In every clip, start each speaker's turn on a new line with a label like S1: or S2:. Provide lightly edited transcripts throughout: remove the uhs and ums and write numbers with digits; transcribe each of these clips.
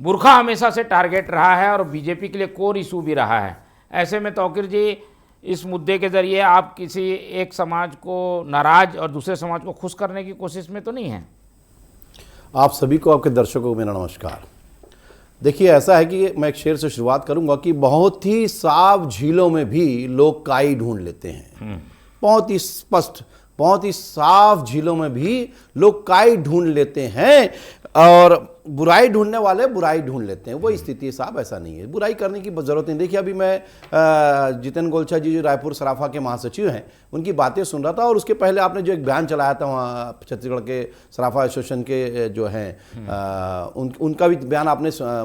S1: बुर्का हमेशा से टारगेट रहा है और बीजेपी के लिए कोर इशू भी रहा है। ऐसे में तौकीर जी, इस मुद्दे के ज़रिए आप किसी एक समाज को नाराज़ और दूसरे समाज को खुश करने की कोशिश में तो नहीं है?
S2: आप सभी को, आपके दर्शकों को मेरा नमस्कार। देखिए, ऐसा है कि मैं एक शेर से शुरुआत करूंगा कि बहुत ही साफ झीलों में भी लोग काई ढूंढ लेते हैं। बहुत ही स्पष्ट, बहुत ही साफ झीलों में भी लोग काई ढूंढ लेते हैं और बुराई ढूंढने वाले बुराई ढूंढ लेते हैं। वो स्थिति है साहब, ऐसा नहीं है, बुराई करने की जरूरत नहीं। देखिए, अभी मैं जितेंद्र गोलछा जी जो रायपुर सराफा के महासचिव हैं, उनकी बातें सुन रहा था और उसके पहले आपने जो एक बयान चलाया था वहाँ छत्तीसगढ़ के सराफा एसोसिएशन के जो हैं उनका भी बयान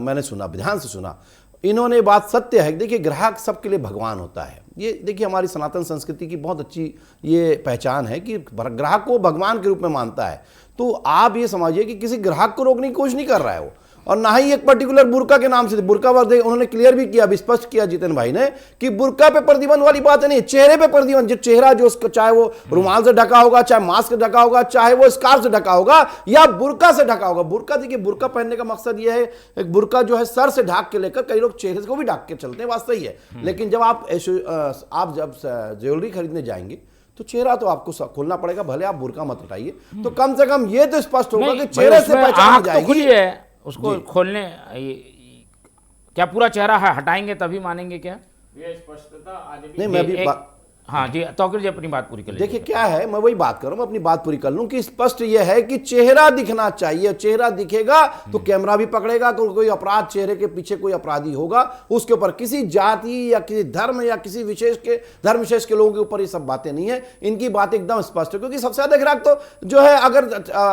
S2: मैंने सुना, ध्यान से सुना। इन्होंने बात सत्य है। देखिए, ग्राहक सबके लिए भगवान होता है। ये देखिए, हमारी सनातन संस्कृति की बहुत अच्छी ये पहचान है कि ग्राहक को भगवान के रूप में मानता है। तो आप ये समझिए कि किसी ग्राहक को रोकने की कोशिश नहीं कर रहा है वो, और ना ही एक पर्टिकुलर बुर्का के नाम से। बुर्का वर्दी उन्होंने क्लियर भी किया, स्पष्ट किया जितेंद्र भाई ने कि बुर्का पे प्रतिबंध वाली बात नहीं, चेहरे पे प्रतिबंध। जो चेहरा जो उसका, चाहे वो रुमाल से ढका होगा, चाहे मास्क से ढका होगा, चाहे वो स्कार्फ से ढका होगा या बुर्का से ढका होगा। बुर्का, देखिए, बुर्का पहनने का मकसद ये है, एक बुर्का जो है सर से ढक के लेकर, कई लोग चेहरे को भी ढक के चलते हैं, बात सही है। लेकिन जब आप जब ज्वेलरी खरीदने जाएंगे तो चेहरा तो आपको खोलना पड़ेगा, भले आप बुर्का मत हटाइए। तो कम से कम ये तो स्पष्ट होगा कि चेहरे से पहचान जाएगी।
S1: तो खुली है, उसको खोलने क्या पूरा चेहरा है हटाएंगे तभी मानेंगे क्या? ये स्पष्टता
S2: नहीं, मैं भी
S1: हाँ जी, तौकीर जी अपनी बात पूरी कर लीजिए।
S2: देखिए, क्या है, मैं वही बात कर रहा हूं, मैं अपनी बात पूरी कर लूं कि स्पष्ट यह है कि चेहरा दिखना चाहिए। चेहरा दिखेगा तो कैमरा भी पकड़ेगा। कोई अपराध, चेहरे के पीछे कोई अपराधी होगा, उसके ऊपर किसी जाति या किसी धर्म या किसी धर्म विशेष के लोगों के ऊपर ये सब बातें नहीं है। इनकी बात एकदम स्पष्ट है, क्योंकि सबसे ज्यादा ग्राहक तो जो है, अगर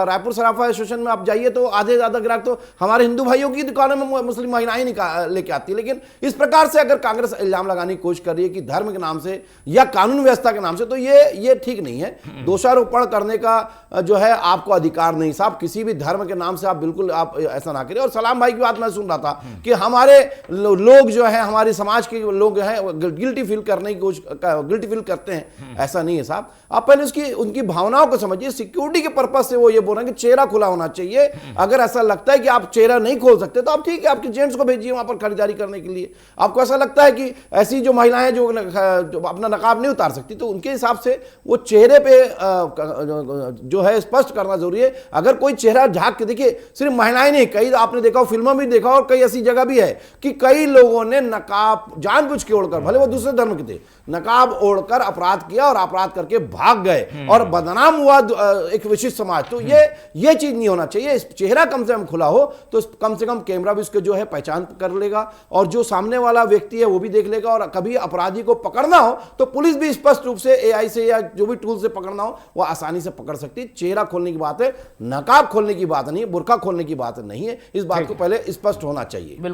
S2: रायपुर सराफा एसोसिएशन में आप जाइए तो आधे ज्यादा ग्राहक तो हमारे हिंदू भाइयों की दुकानों में मुस्लिम महिलाएं लेके आती है। लेकिन इस प्रकार से अगर कांग्रेस इल्जाम लगाने की कोशिश कर रही है कि धर्म के नाम से या कानून व्यवस्था के नाम से, तो ये ठीक नहीं है। दोषारोपण करने का जो है आपको अधिकार नहीं साहब, किसी भी धर्म के नाम से आप बिल्कुल आप ऐसा ना करिए। और सलाम भाई की बात मैं सुन रहा था कि हमारे लोग जो है, हमारे समाज के लोग हैं, गिल्टी फील करने की कोशिश, गिल्टी फील करते हैं। ऐसा नहीं है साहब, आप पहले उनकी भावनाओं को समझिए। सिक्योरिटी के पर्पज से वो ये बोल रहे हैं कि चेहरा खुला होना चाहिए। अगर ऐसा लगता है कि आप चेहरा नहीं खोल सकते तो आप ठीक है, आपके जेंट्स को भेजिए वहां पर खरीदारी करने के लिए। आपको ऐसा लगता है कि ऐसी जो महिलाएं जो अपना नकाब नहीं उतार सकती, तो उनके हिसाब से वो चेहरे पे जो है स्पष्ट करना जरूरी है। अगर कोई चेहरा झांक के, देखिए, सिर्फ महिलाएं नहीं, कई आपने देखा हो, फिल्मों में देखा और कई ऐसी जगह भी है कि कई लोगों ने नकाब जानबूझ के ओढ़कर, भले वो दूसरे धर्म के थे, नकाब ओढ़कर अपराध किया और अपराध करके भाग गए और बदनाम हुआ एक विशिष्ट समाज। तो ये चीज नहीं होना चाहिए। चेहरा कम से कम खुला हो तो कम से कम कैमरा भी उसके जो है पहचान कर लेगा और जो सामने वाला व्यक्ति है वो भी देख लेगा। और कभी अपराधी को पकड़ना हो तो पुलिस भी स्पष्ट रूप से एआई से या जो भी टूल से पकड़ना हो वो आसानी से पकड़ सकती है। चेहरा खोलने की बात है, नकाब खोलने की बात नहीं है, बुर्का खोलने की बात नहीं है। इस बात को पहले स्पष्ट होना चाहिए।
S1: बिल्कुल।